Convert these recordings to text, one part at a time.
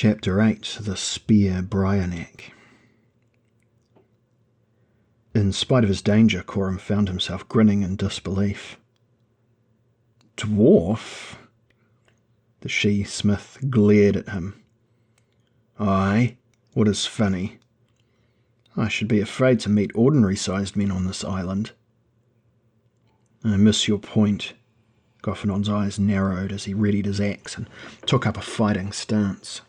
Chapter 8. The Spear Bryionak. In spite of his danger, Coram found himself grinning in disbelief. Dwarf? The she-smith glared at him. Aye, what is funny? I should be afraid to meet ordinary-sized men on this island. I miss your point. Goffinon's eyes narrowed as he readied his axe and took up a fighting stance.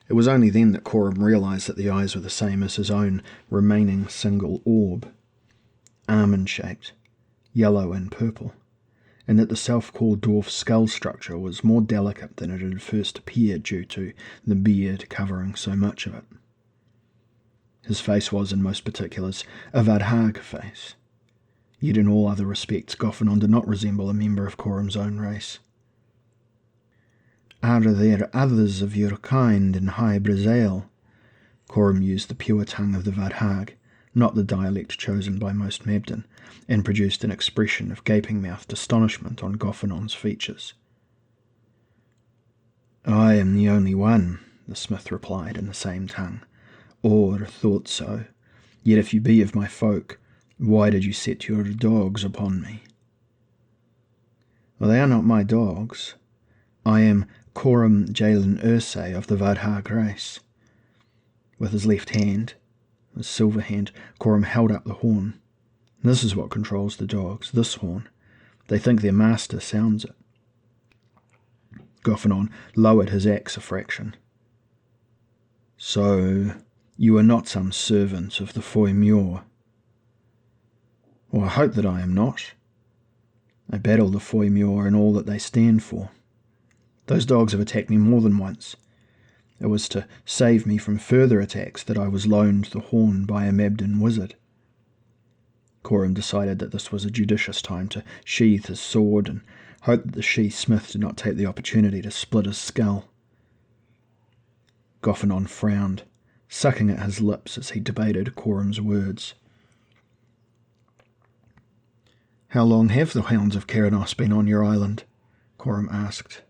It was only then that Coram realised that the eyes were the same as his own remaining single orb, almond-shaped, yellow and purple, and that the self-called dwarf's skull structure was more delicate than it had first appeared due to the beard covering so much of it. His face was, in most particulars, a Vadhag face, yet in all other respects Goffinon did not resemble a member of Coram's own race. Are there others of your kind in High Brazil? Coram used the pure tongue of the Vadhag, not the dialect chosen by most Mabden, and produced an expression of gaping-mouthed astonishment on Goffinon's features. I am the only one, the smith replied in the same tongue, or thought so. Yet if you be of my folk, why did you set your dogs upon me? Well, they are not my dogs. I am Coram Jalen Ursay of the Vadhag race. With his left hand, his silver hand, Coram held up the horn. This is what controls the dogs, this horn. They think their master sounds it. Goffinon lowered his axe a fraction. So, you are not some servant of the Foy Muir? Well, I hope that I am not. I battle the Foy Muir and all that they stand for. Those dogs have attacked me more than once. It was to save me from further attacks that I was loaned the horn by a Mabden wizard. Coram decided that this was a judicious time to sheathe his sword and hoped that the she-smith did not take the opportunity to split his skull. Goffinon frowned, sucking at his lips as he debated Coram's words. How long have the hounds of Keranos been on your island? Coram asked.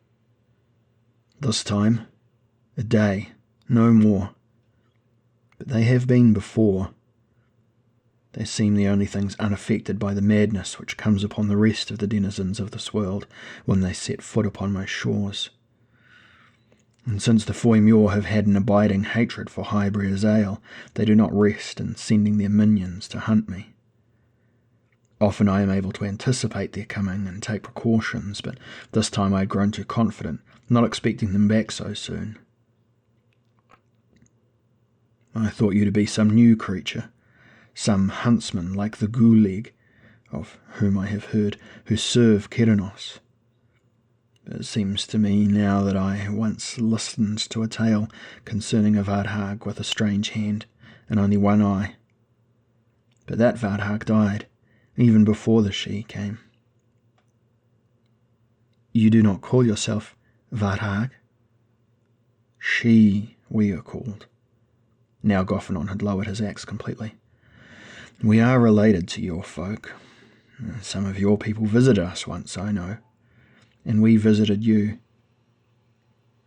This time, a day, no more. But they have been before. They seem the only things unaffected by the madness which comes upon the rest of the denizens of this world when they set foot upon my shores. And since the Foy Muir have had an abiding hatred for High Brazil, they do not rest in sending their minions to hunt me. Often I am able to anticipate their coming and take precautions, but this time I had grown too confident, not expecting them back so soon. I thought you to be some new creature, some huntsman like the Guleg, of whom I have heard, who serve Keranos. It seems to me now that I once listened to a tale concerning a Vadhag with a strange hand and only one eye. But that Vadhag died, even before the she came. You do not call yourself Vadhag? She, we are called. Now Goffinon had lowered his axe completely. We are related to your folk. Some of your people visited us once, I know, and we visited you.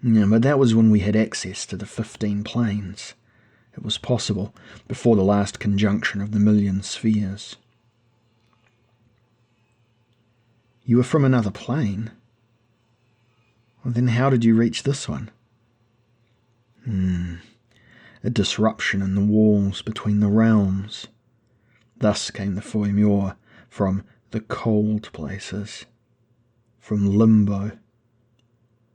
But that was when we had access to the 15 planes. It was possible, before the last conjunction of the million spheres. You were from another plane? Well, then how did you reach this one? A disruption in the walls between the realms. Thus came the Foy Muir from the cold places, from limbo.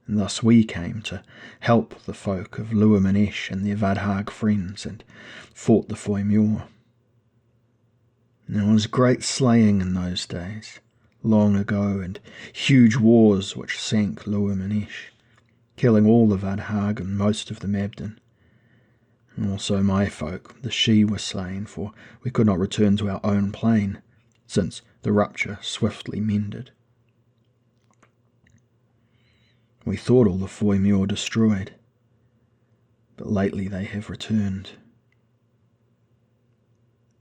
And thus we came to help the folk of Luaminesh and their Vadhag friends and fought the Foy Muir. There was great slaying in those days, long ago, and huge wars which sank Luaminesh, killing all the Vadhag and most of the Mabden. And also my folk, the she, were slain, for we could not return to our own plane, since the rupture swiftly mended. We thought all the Foy Muir destroyed, but lately they have returned.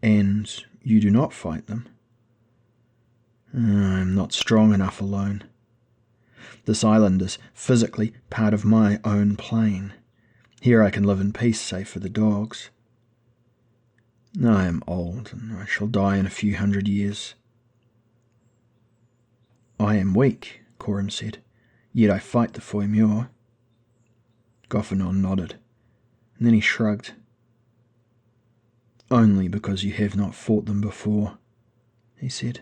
And you do not fight them? I am not strong enough alone. This island is physically part of my own plane. Here I can live in peace, save for the dogs. I am old, and I shall die in a few 100 years. I am weak, Coram said, yet I fight the Foimure. Goffinon nodded, and then he shrugged. Only because you have not fought them before, he said.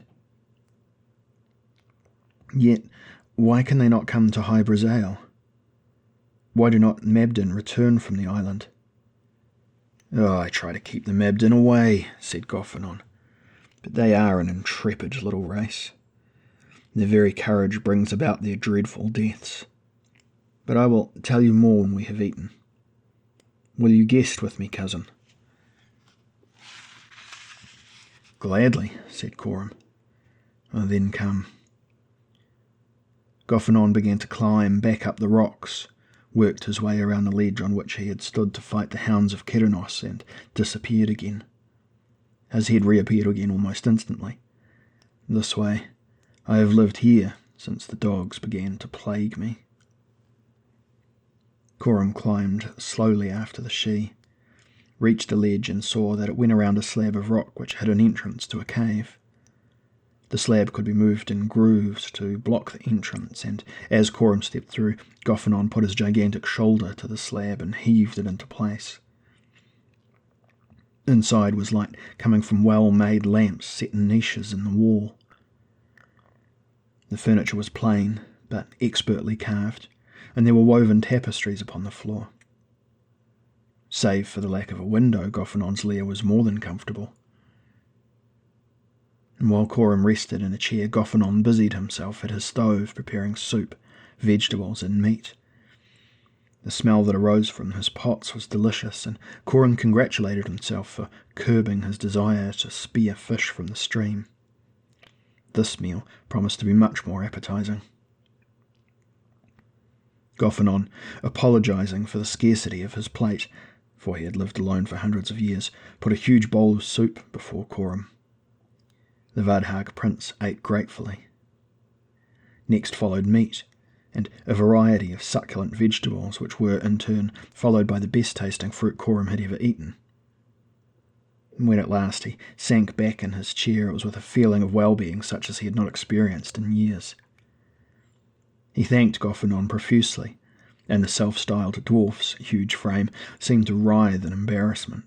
Yet, why can they not come to High Brazail? Why do not Mabden return from the island? Oh, I try to keep the Mabden away, said Goffinon, but they are an intrepid little race. Their very courage brings about their dreadful deaths. But I will tell you more when we have eaten. Will you guest with me, cousin? Gladly, said Coram. Then come. Goffinon began to climb back up the rocks, worked his way around the ledge on which he had stood to fight the hounds of Keranos, and disappeared again. His head reappeared again almost instantly. This way, I have lived here since the dogs began to plague me. Coram climbed slowly after the she, reached the ledge and saw that it went around a slab of rock which had an entrance to a cave. The slab could be moved in grooves to block the entrance, and as Coram stepped through, Goffinon put his gigantic shoulder to the slab and heaved it into place. Inside was light coming from well-made lamps set in niches in the wall. The furniture was plain, but expertly carved, and there were woven tapestries upon the floor. Save for the lack of a window, Goffinon's lair was more than comfortable. And while Coram rested in a chair, Goffinon busied himself at his stove preparing soup, vegetables and meat. The smell that arose from his pots was delicious, and Coram congratulated himself for curbing his desire to spear fish from the stream. This meal promised to be much more appetizing. Goffinon, apologizing for the scarcity of his plate, for he had lived alone for hundreds of years, put a huge bowl of soup before Coram. The Vadhag prince ate gratefully. Next followed meat, and a variety of succulent vegetables, which were, in turn, followed by the best-tasting fruit Coram had ever eaten. When at last he sank back in his chair, it was with a feeling of well-being such as he had not experienced in years. He thanked Goffinon profusely, and the self-styled dwarf's huge frame seemed to writhe in embarrassment.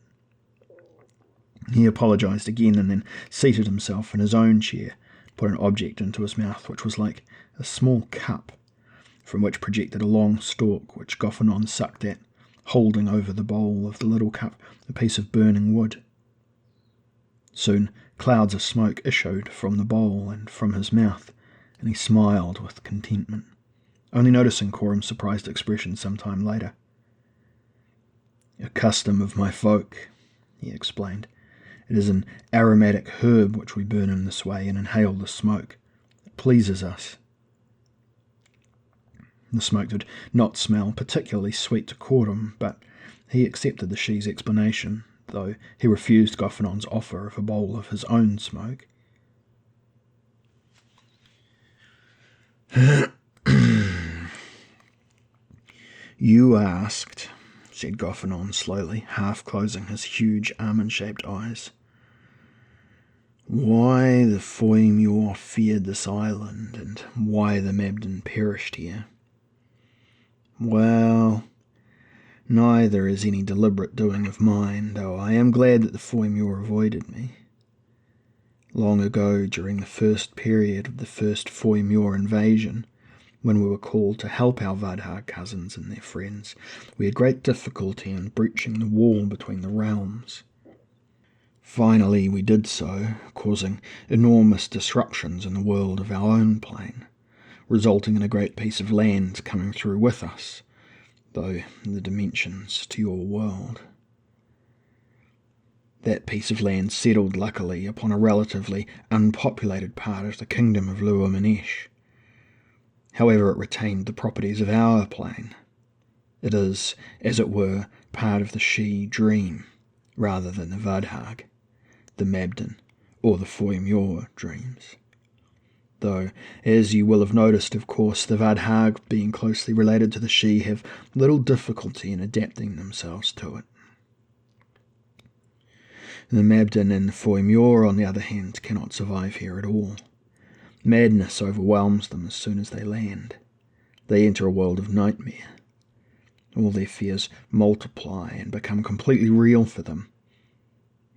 He apologized again, and then seated himself in his own chair, put an object into his mouth which was like a small cup, from which projected a long stalk which Goffinon sucked at, holding over the bowl of the little cup a piece of burning wood. Soon clouds of smoke issued from the bowl and from his mouth, and he smiled with contentment, only noticing Coram's surprised expression some time later. "A custom of my folk," he explained. "It is an aromatic herb which we burn in this way and inhale the smoke. It pleases us." The smoke did not smell particularly sweet to Coram, but he accepted the she's explanation, though he refused Goffinon's offer of a bowl of his own smoke. "You asked," said Goffinon slowly, half closing his huge almond-shaped eyes, "why the Foimure feared this island, and why the Mabden perished here. Well, neither is any deliberate doing of mine, though I am glad that the Foimure avoided me. Long ago, during the first period of the first Foimure invasion, when we were called to help our Vadhag cousins and their friends, we had great difficulty in breaching the wall between the realms. Finally we did so, causing enormous disruptions in the world of our own plane, resulting in a great piece of land coming through with us, though the dimensions to your world. That piece of land settled luckily upon a relatively unpopulated part of the kingdom of Luomanesh. However, it retained the properties of our plane. It is, as it were, part of the she dream, rather than the Vadhag, the Mabden, or the Foimure dreams. though, as you will have noticed, of course, the Vadhag, being closely related to the Sidhe, have little difficulty in adapting themselves to it. The Mabden and Foimure, on the other hand, cannot survive here at all. Madness overwhelms them as soon as they land. They enter a world of nightmare. All their fears multiply and become completely real for them,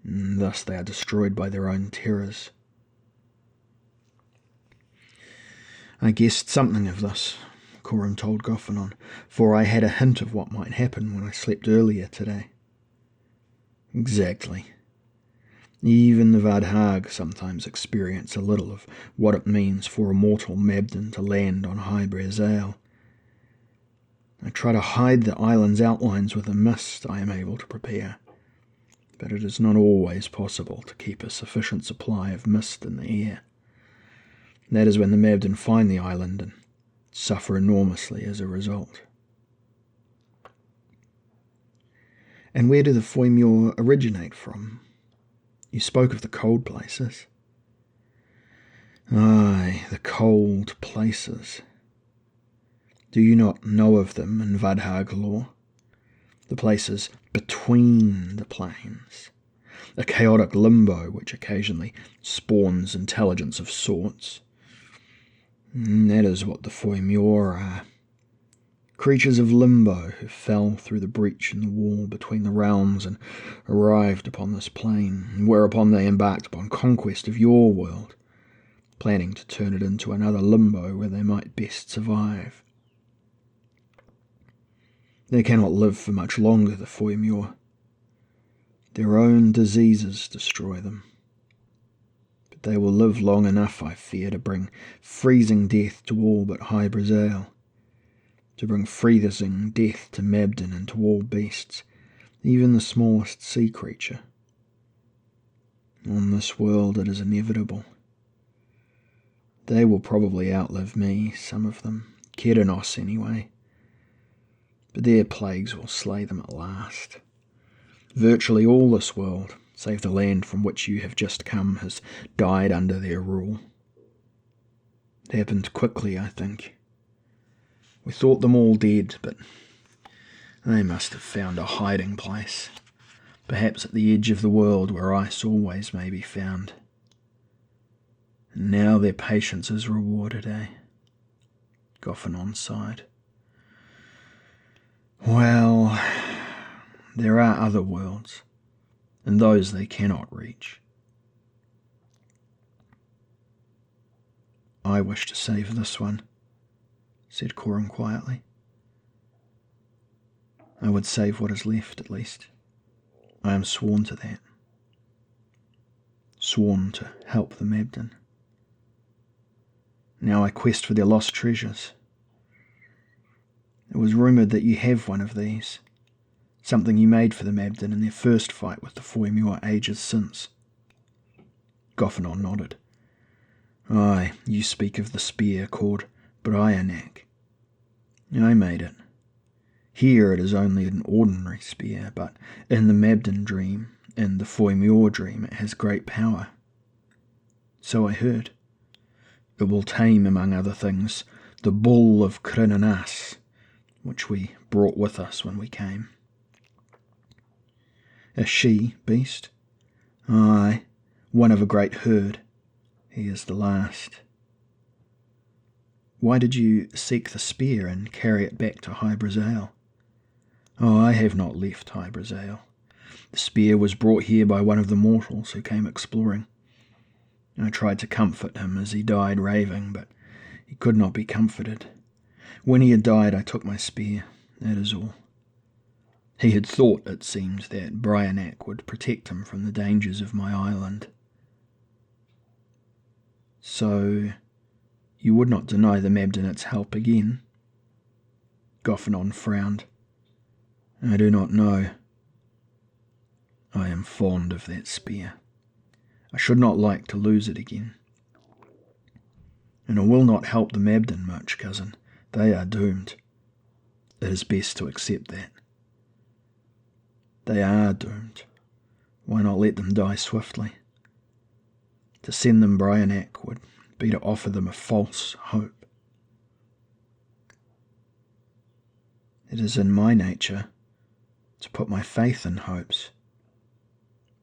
and thus they are destroyed by their own terrors. I guessed something of this, Coram told Goffinon, for I had a hint of what might happen when I slept earlier today. Exactly. Even the Vadhag sometimes experience a little of what it means for a mortal Mabden to land on High Brazail. I try to hide the island's outlines with a mist I am able to prepare, but it is not always possible to keep a sufficient supply of mist in the air. That is when the Mabden find the island and suffer enormously as a result. And where do the Foimure originate from? You spoke of the cold places. Aye, the cold places. Do you not know of them in Vadhag lore? The places between the planes. A chaotic limbo which occasionally spawns intelligence of sorts. That is what the Foimure are. Creatures of limbo who fell through the breach in the wall between the realms and arrived upon this plane, whereupon they embarked upon conquest of your world, planning to turn it into another limbo where they might best survive. They cannot live for much longer, the Foimure. Their own diseases destroy them. But they will live long enough, I fear, to bring freezing death to all but High Brazail, to bring freezing death to Mabden and to all beasts, even the smallest sea creature. On this world it is inevitable. They will probably outlive me, some of them, Kerenos anyway, but their plagues will slay them at last. Virtually all this world, save the land from which you have just come, has died under their rule. It happened quickly, I think. We thought them all dead, but they must have found a hiding place, perhaps at the edge of the world where ice always may be found. And now their patience is rewarded, eh? Goffinon sighed. Well, there are other worlds, and those they cannot reach. I wish to save this one, said Coram quietly. I would save what is left, at least. I am sworn to that. Sworn to help the Mabden. Now I quest for their lost treasures. It was rumoured that you have one of these, something you made for the Mabden in their first fight with the Foimure ages since. Goffinon nodded. Aye, you speak of the spear called Bryionak. I made it. Here it is only an ordinary spear, but in the Mabden dream, in the Foimure dream, it has great power. So I heard. It will tame, among other things, the bull of Bryionak, which we brought with us when we came. A she-beast? Aye, one of a great herd. He is the last. Why did you seek the spear and carry it back to High Brazail? Oh, I have not left High Brazail. The spear was brought here by one of the mortals who came exploring. I tried to comfort him as he died raving, but he could not be comforted. When he had died, I took my spear, that is all. He had thought, it seemed, that Bryionak would protect him from the dangers of my island. So, you would not deny the Mabden its help again? Goffinon frowned. I do not know. I am fond of that spear. I should not like to lose it again. And it will not help the Mabden much, cousin. They are doomed. It is best to accept that. They are doomed. Why not let them die swiftly? To send them Bryionak would be to offer them a false hope. It is in my nature to put my faith in hopes,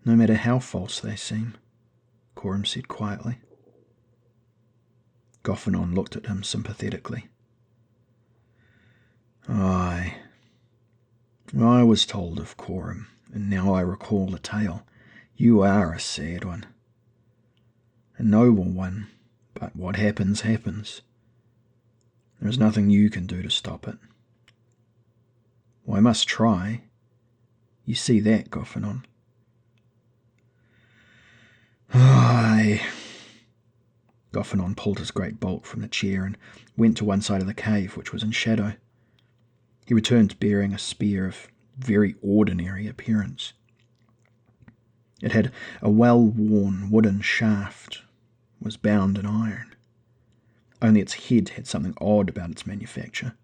no matter how false they seem, Coram said quietly. Goffinon looked at him sympathetically. Aye, I was told of Coram, and now I recall the tale. You are a sad one. A noble one, but what happens, happens. There is nothing you can do to stop it. Well, I must try. You see that, Goffinon? Aye. Goffinon pulled his great bolt from the chair and went to one side of the cave, which was in shadow. He returned bearing a spear of very ordinary appearance. It had a well-worn wooden shaft, was bound in iron. Only its head had something odd about its manufacture.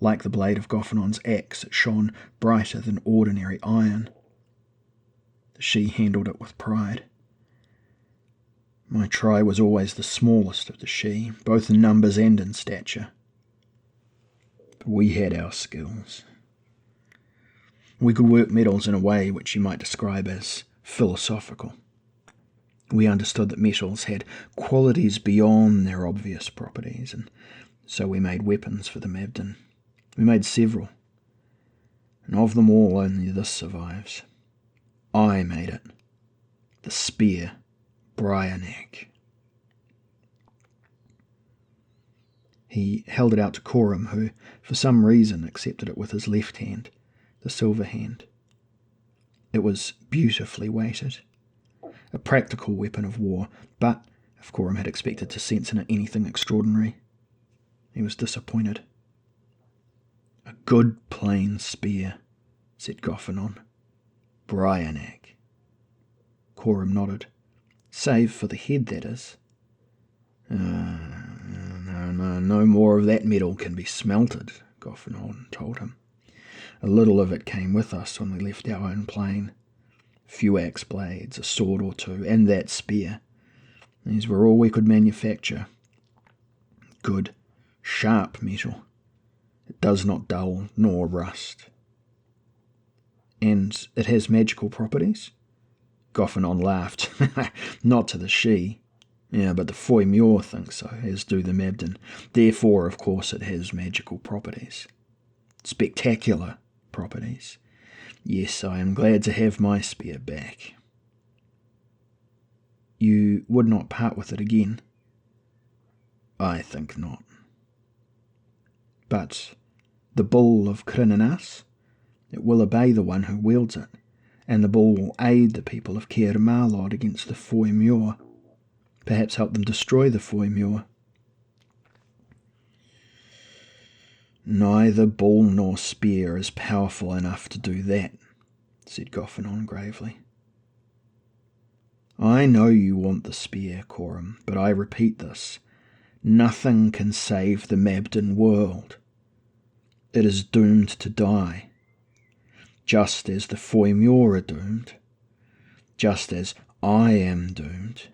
Like the blade of Goffinon's axe, it shone brighter than ordinary iron. The she handled it with pride. My try was always the smallest of the she, both in numbers and in stature. But we had our skills. We could work metals in a way which you might describe as philosophical. We understood that metals had qualities beyond their obvious properties, and so we made weapons for the Mabden. We made several, and of them all only this survives. I made it. The spear, Bryionak. He held it out to Coram, who, for some reason, accepted it with his left hand, the silver hand. It was beautifully weighted, a practical weapon of war, but if Coram had expected to sense in it anything extraordinary, he was disappointed. A good plain spear, said Goffinon. Bryionak. Coram nodded. Save for the head, that is. No more of that metal can be smelted, Goffinon told him. A little of it came with us when we left our own plane. A few axe blades, a sword or two, and that spear. These were all we could manufacture. Good, sharp metal. It does not dull nor rust. And it has magical properties? Goffinon laughed. Not to the she. Yeah, but the Foy Muir thinks so, as do the Mabden. Therefore, of course, it has magical properties. Spectacular properties. Yes, I am glad to have my spear back. You would not part with it again? I think not. But the bull of Crinenas, it will obey the one who wields it, and the bull will aid the people of Caer Marlod against the Foy Muir, perhaps help them destroy the Foy Muir. Neither bull nor spear is powerful enough to do that, said Goffinon gravely. I know you want the spear, Coram, but I repeat this. Nothing can save the Mabden world. It is doomed to die, just as the Foy Muir are doomed, just as I am doomed,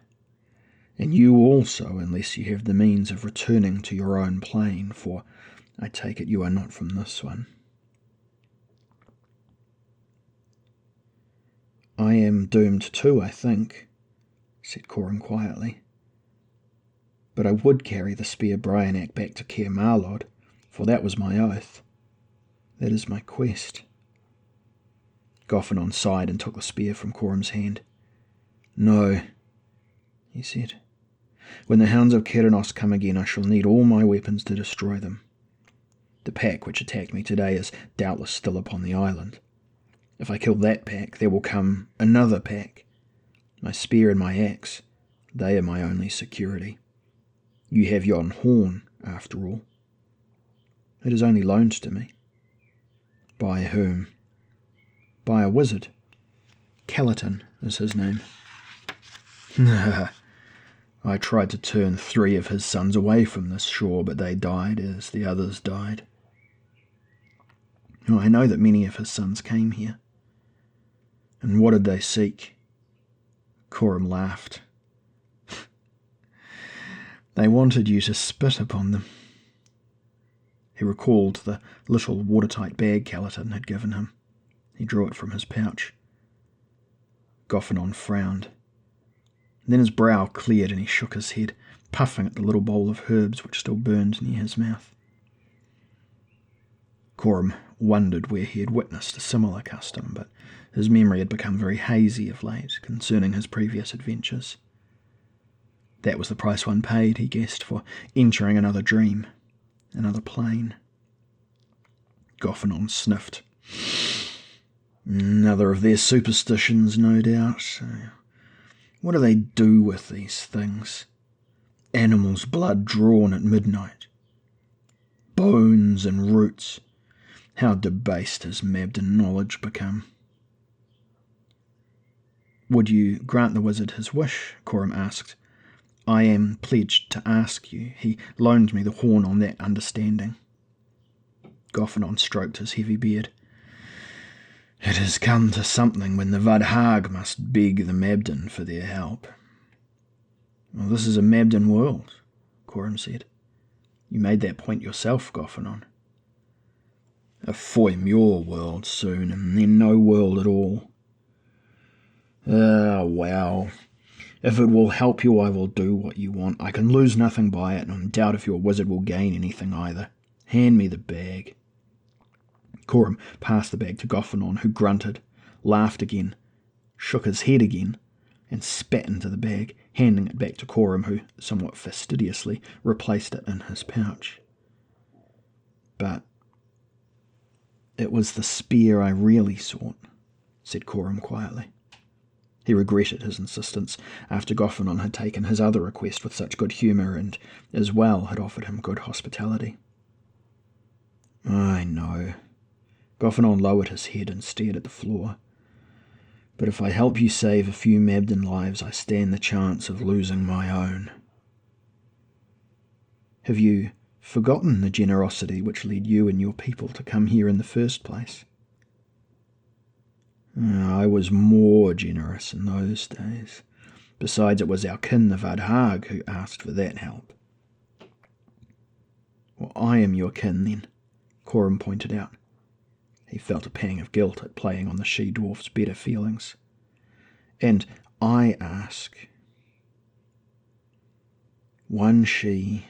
and you also, unless you have the means of returning to your own plane, for I take it you are not from this one. I am doomed too, I think, said Coram quietly. But I would carry the spear Bryionak back to Caer Marlod, for that was my oath. That is my quest. Goffinon sighed and took the spear from Coram's hand. No, he said. When the hounds of Keranos come again, I shall need all my weapons to destroy them. The pack which attacked me today is doubtless still upon the island. If I kill that pack, there will come another pack. My spear and my axe, they are my only security. You have yon horn, after all. It is only loaned to me. By whom? By a wizard. Calatin is his name. I tried to turn 3 of his sons away from this shore, but they died as the others died. I know that many of his sons came here. And what did they seek? Coram laughed. They wanted you to spit upon them. He recalled the little watertight bag Calatin had given him. He drew it from his pouch. Goffinon frowned. Then his brow cleared and he shook his head, puffing at the little bowl of herbs which still burned near his mouth. Coram wondered where he had witnessed a similar custom, but his memory had become very hazy of late concerning his previous adventures. That was the price one paid, he guessed, for entering another dream, another plane. Goffinon sniffed. Another of their superstitions, no doubt. What do they do with these things? Animals' blood drawn at midnight. Bones and roots. How debased has Mabden knowledge become? Would you grant the wizard his wish? Coram asked. I am pledged to ask you. He loaned me the horn on that understanding. Goffinon stroked his heavy beard. It has come to something when the Vadhag must beg the Mabden for their help. Well, this is a Mabden world, Coram said. You made that point yourself, Goffinon. A Foy-Muir world soon, and then no world at all. Well, if it will help you, I will do what you want. I can lose nothing by it, and I doubt if your wizard will gain anything either. Hand me the bag. Coram passed the bag to Goffinon, who grunted, laughed again, shook his head again, and spat into the bag, handing it back to Coram, who, somewhat fastidiously, replaced it in his pouch. But it was the spear I really sought, said Coram quietly. He regretted his insistence after Goffinon had taken his other request with such good humour and, as well, had offered him good hospitality. I know. Goffinon lowered his head and stared at the floor. But if I help you save a few Mabden lives, I stand the chance of losing my own. Have you forgotten the generosity which led you and your people to come here in the first place? I was more generous in those days. Besides, it was our kin, the Vadhag, who asked for that help. Well, I am your kin, then, Coram pointed out. He felt a pang of guilt at playing on the she-dwarf's better feelings. And I ask, one she,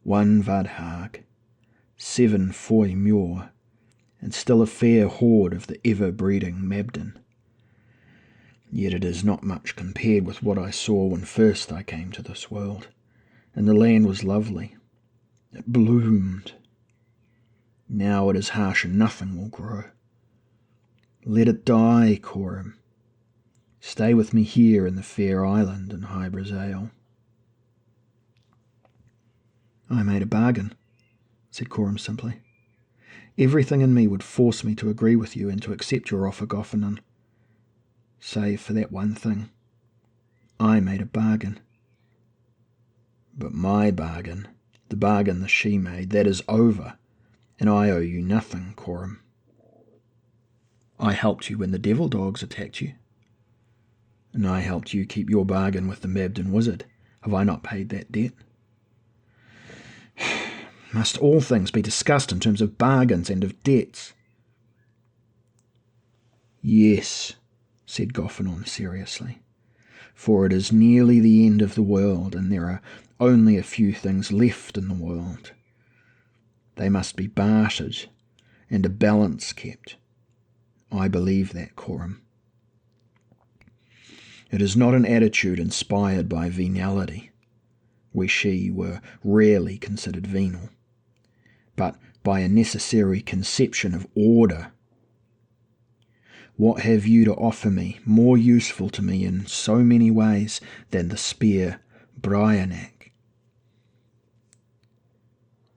one Vadhag, 7 Foy-Muir, and still a fair horde of the ever-breeding Mabden. Yet it is not much compared with what I saw when first I came to this world, and the land was lovely. It bloomed. Now it is harsh and nothing will grow. Let it die, Coram. Stay with me here in the fair island in High Brazil. I made a bargain, said Coram simply. Everything in me would force me to agree with you and to accept your offer, Goffinon. Save for that one thing. I made a bargain. But my bargain, the bargain the she made, that is over, and I owe you nothing, Coram. I helped you when the devil dogs attacked you, and I helped you keep your bargain with the Mabden wizard. Have I not paid that debt? Must all things be discussed in terms of bargains and of debts? Yes, said Goffinon seriously, for it is nearly the end of the world, and there are only a few things left in the world. They must be bartered, and a balance kept. I believe that, Coram. It is not an attitude inspired by venality. We she were rarely considered venal, but by a necessary conception of order. What have you to offer me more useful to me in so many ways than the spear Bryionak?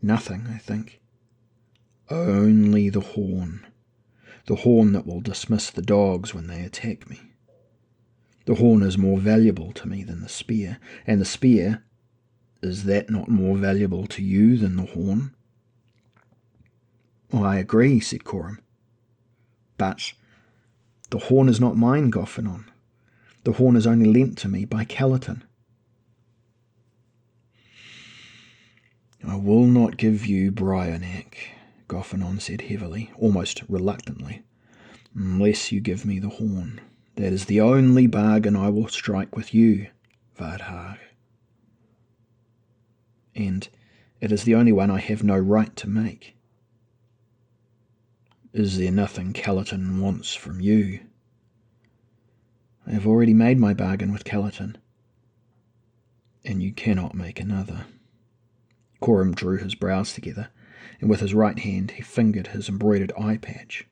Nothing, I think. Only the horn that will dismiss the dogs when they attack me. The horn is more valuable to me than the spear, and the spear, is that not more valuable to you than the horn? I agree, said Coram. But the horn is not mine, Goffinon. The horn is only lent to me by Calatin. I will not give you Bryionak, Goffinon said heavily, almost reluctantly, unless you give me the horn. That is the only bargain I will strike with you, Vadhag. And it is the only one I have no right to make. Is there nothing Kellerton wants from you? I have already made my bargain with Kellerton, and you cannot make another. Coram drew his brows together, and with his right hand he fingered his embroidered eye patch,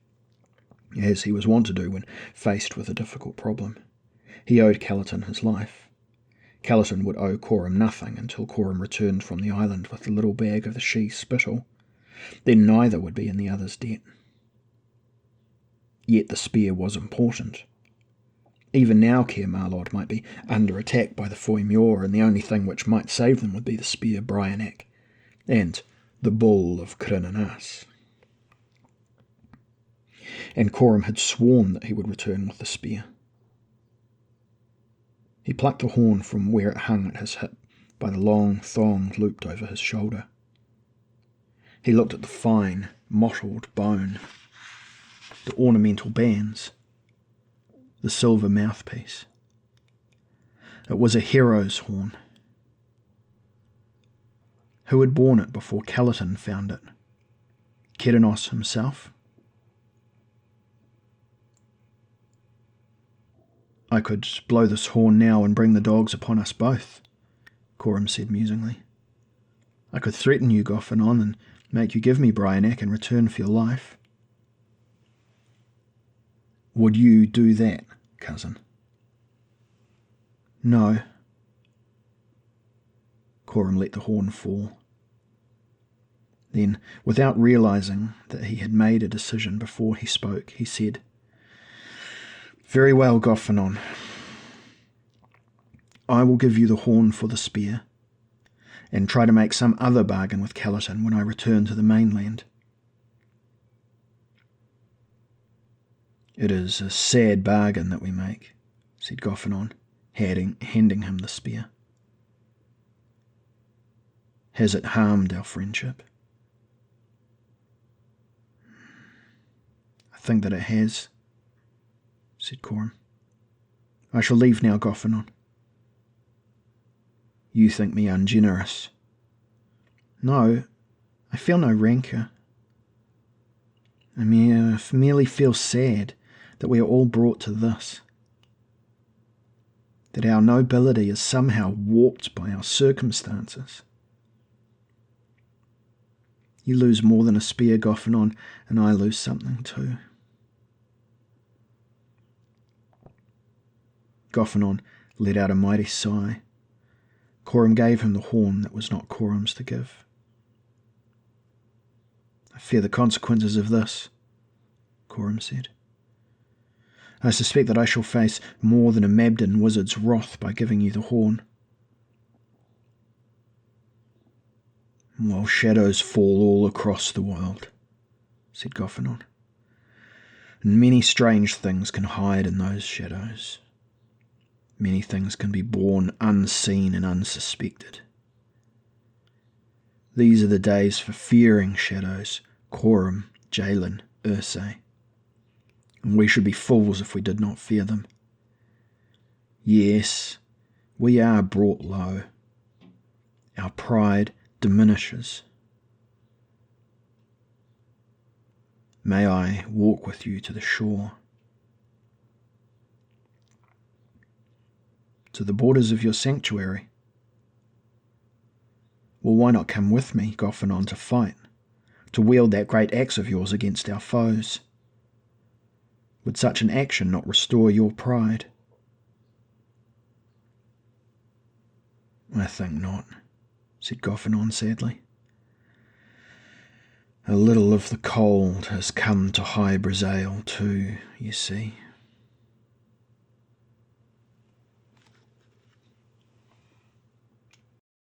as he was wont to do when faced with a difficult problem. He owed Kellerton his life. Kellerton would owe Coram nothing until Coram returned from the island with the little bag of the she spittle. Then neither would be in the other's debt. Yet the spear was important. Even now Caer Marlod might be under attack by the Foy Muir, and the only thing which might save them would be the spear Bryionak and the bull of Crinan. And Coram had sworn that he would return with the spear. He plucked the horn from where it hung at his hip by the long thong looped over his shoulder. He looked at the fine, mottled bone, the ornamental bands, the silver mouthpiece. It was a hero's horn. Who had borne it before Kellerton found it? Cernunnos himself? I could blow this horn now and bring the dogs upon us both, Coram said musingly. I could threaten you, Goffinon, and make you give me Bryionak in return for your life. Would you do that, cousin? No. Coram let the horn fall. Then, without realizing that he had made a decision before he spoke, he said, Very well, Goffinon. I will give you the horn for the spear, and try to make some other bargain with Kellerton when I return to the mainland. It is a sad bargain that we make, said Goffinon, handing him the spear. Has it harmed our friendship? I think that it has, said Coram. I shall leave now, Goffinon. You think me ungenerous. No, I feel no rancour. I merely feel sad that we are all brought to this, that our nobility is somehow warped by our circumstances. You lose more than a spear, Goffinon, and I lose something too. Goffinon let out a mighty sigh. Coram gave him the horn that was not Coram's to give. I fear the consequences of this, Coram said. I suspect that I shall face more than a Mabden wizard's wrath by giving you the horn. Well, shadows fall all across the world, said Goffinon, and many strange things can hide in those shadows. Many things can be born unseen and unsuspected. These are the days for fearing shadows, Coram, Jalen, Ursay, and we should be fools if we did not fear them. Yes, we are brought low. Our pride diminishes. May I walk with you to the shore, to the borders of your sanctuary? Well, why not come with me, Goffinon, to fight, to wield that great axe of yours against our foes? Would such an action not restore your pride? I think not, said Goffinon sadly. A little of the cold has come to High Brazil too, you see.